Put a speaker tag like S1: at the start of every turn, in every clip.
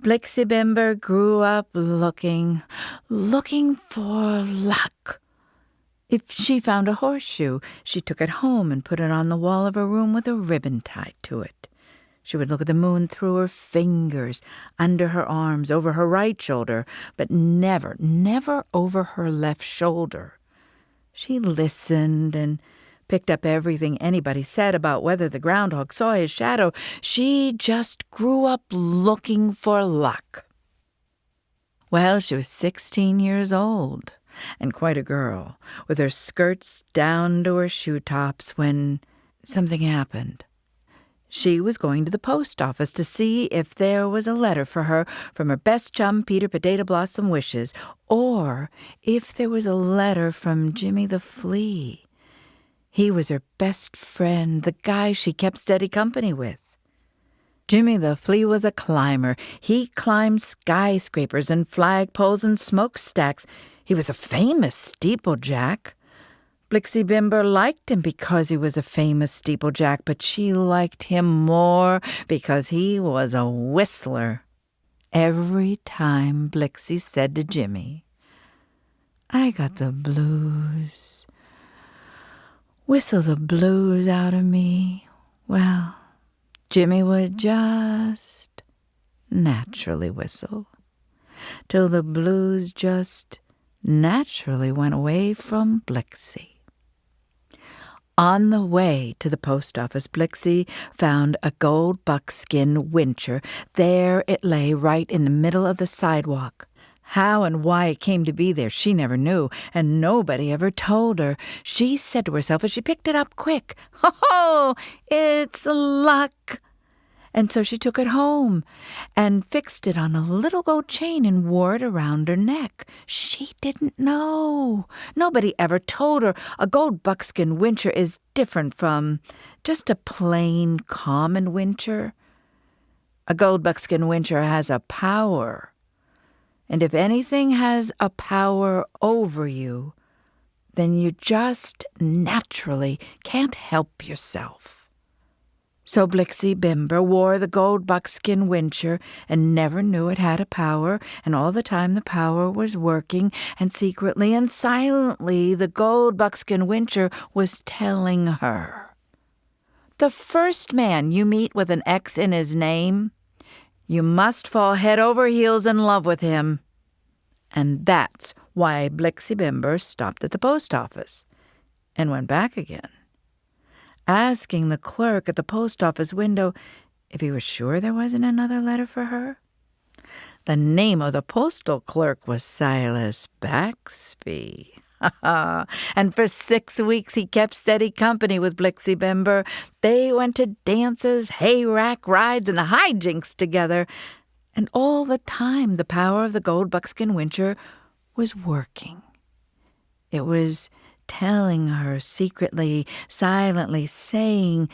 S1: Blixie Bimber grew up looking for luck. If she found a horseshoe, she took it home and put it on the wall of her room with a ribbon tied to it. She would look at the moon through her fingers, under her arms, over her right shoulder, but never over her left shoulder. She listened and picked up everything anybody said about whether the groundhog saw his shadow. She just grew up looking for luck. Well, she was 16 years old and quite a girl, with her skirts down to her shoe tops, when something happened. She was going to the post office to see if there was a letter for her from her best chum, Peter Potato Blossom Wishes, or if there was a letter from Jimmy the Flea. He was her best friend, the guy she kept steady company with. Jimmy the Flea was a climber. He climbed skyscrapers and flagpoles and smokestacks. He was a famous steeplejack. Blixie Bimber liked him because he was a famous steeplejack, but she liked him more because he was a whistler. Every time Blixie said to Jimmy, "I got the blues. Whistle the blues out of me," well, Jimmy would just naturally whistle, till the blues just naturally went away from Blixie. On the way to the post office, Blixie found a gold buckskin wincher. There it lay, right in the middle of the sidewalk. How and why it came to be there she never knew, and nobody ever told her. She said to herself as she picked it up quick, "Oh, it's luck!" And so she took it home and fixed it on a little gold chain and wore it around her neck. She didn't know. Nobody ever told her a gold buckskin wincher is different from just a plain, common wincher. A gold buckskin wincher has a power. And if anything has a power over you, then you just naturally can't help yourself. So Blixie Bimber wore the gold buckskin wincher and never knew it had a power, and all the time the power was working, and secretly and silently the gold buckskin wincher was telling her, "The first man you meet with an X in his name, you must fall head over heels in love with him." And that's why Blixie Bimber stopped at the post office and went back again, asking the clerk at the post office window if he was sure there wasn't another letter for her. The name of the postal clerk was Silas Baxby. And for 6 weeks he kept steady company with Blixie Bimber. They went to dances, hay-rack rides, and the hijinks together. And all the time the power of the gold buckskin wincher was working. It was telling her secretly, silently, saying,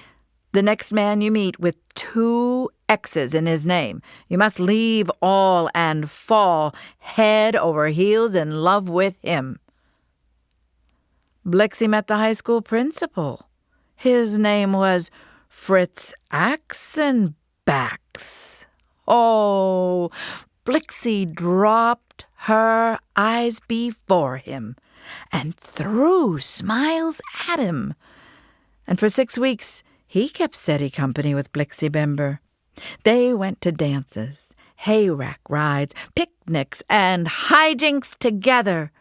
S1: "The next man you meet with 2 X's in his name, you must leave all and fall head over heels in love with him." Blixie met the high school principal. His name was Fritz Axenbacks. Oh, Blixie dropped her eyes before him and threw smiles at him. And for 6 weeks he kept steady company with Blixie Bimber. They went to dances, hay-rack rides, picnics, and hijinks together.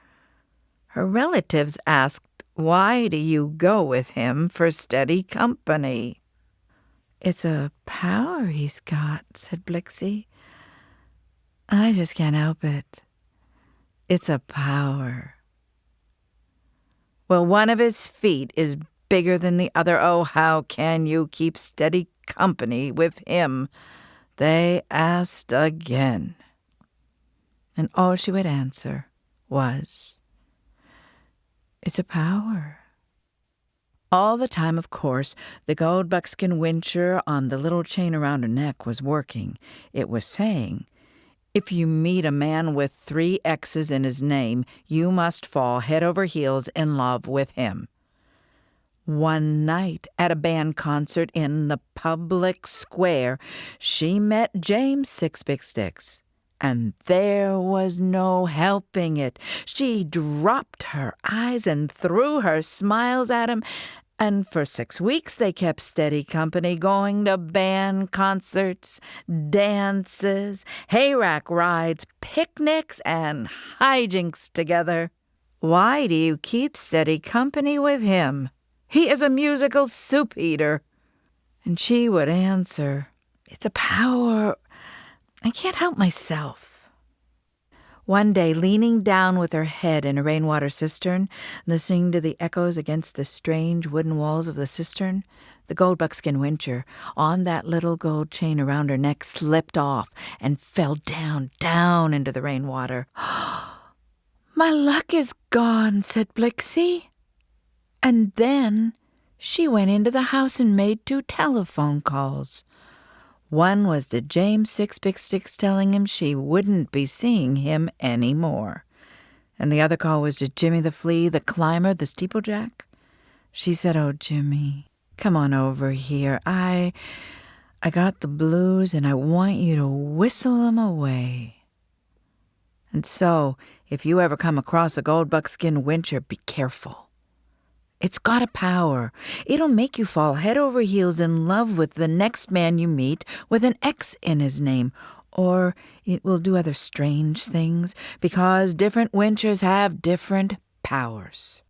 S1: Her relatives asked, "Why do you go with him for steady company?" "It's a power he's got," said Blixie. "I just can't help it. It's a power." "Well, one of his feet is bigger than the other. Oh, how can you keep steady company with him?" they asked again. And all she would answer was, "It's a power." All the time, of course, the gold buckskin wincher on the little chain around her neck was working. It was saying, "If you meet a man with 3 X's in his name, you must fall head over heels in love with him." One night at a band concert in the public square, she met James Six Big Sticks, and there was no helping it. She dropped her eyes and threw her smiles at him, and for 6 weeks they kept steady company, going to band concerts, dances, hayrack rides, picnics, and hijinks together. Why do you keep steady company with him? He is a musical soup eater. And she would answer, it's a power I can't help myself. One day, leaning down with her head in a rainwater cistern, listening to the echoes against the strange wooden walls of the cistern, the gold Buckskin Wincher, on that little gold chain around her neck, slipped off and fell down into the rainwater. My luck is gone, said Blixie. And then she went into the house and made 2 telephone calls. One was to James Six Big Sticks telling him she wouldn't be seeing him any more. And the other call was to Jimmy the Flea, the climber, the steeplejack. She said, oh, Jimmy, come on over here. I got the blues and I want you to whistle them away. And so, if you ever come across a gold Buckskin Wincher, be careful. It's got a power. It'll make you fall head over heels in love with the next man you meet with an X in his name. Or it will do other strange things, because different Winchers have different powers.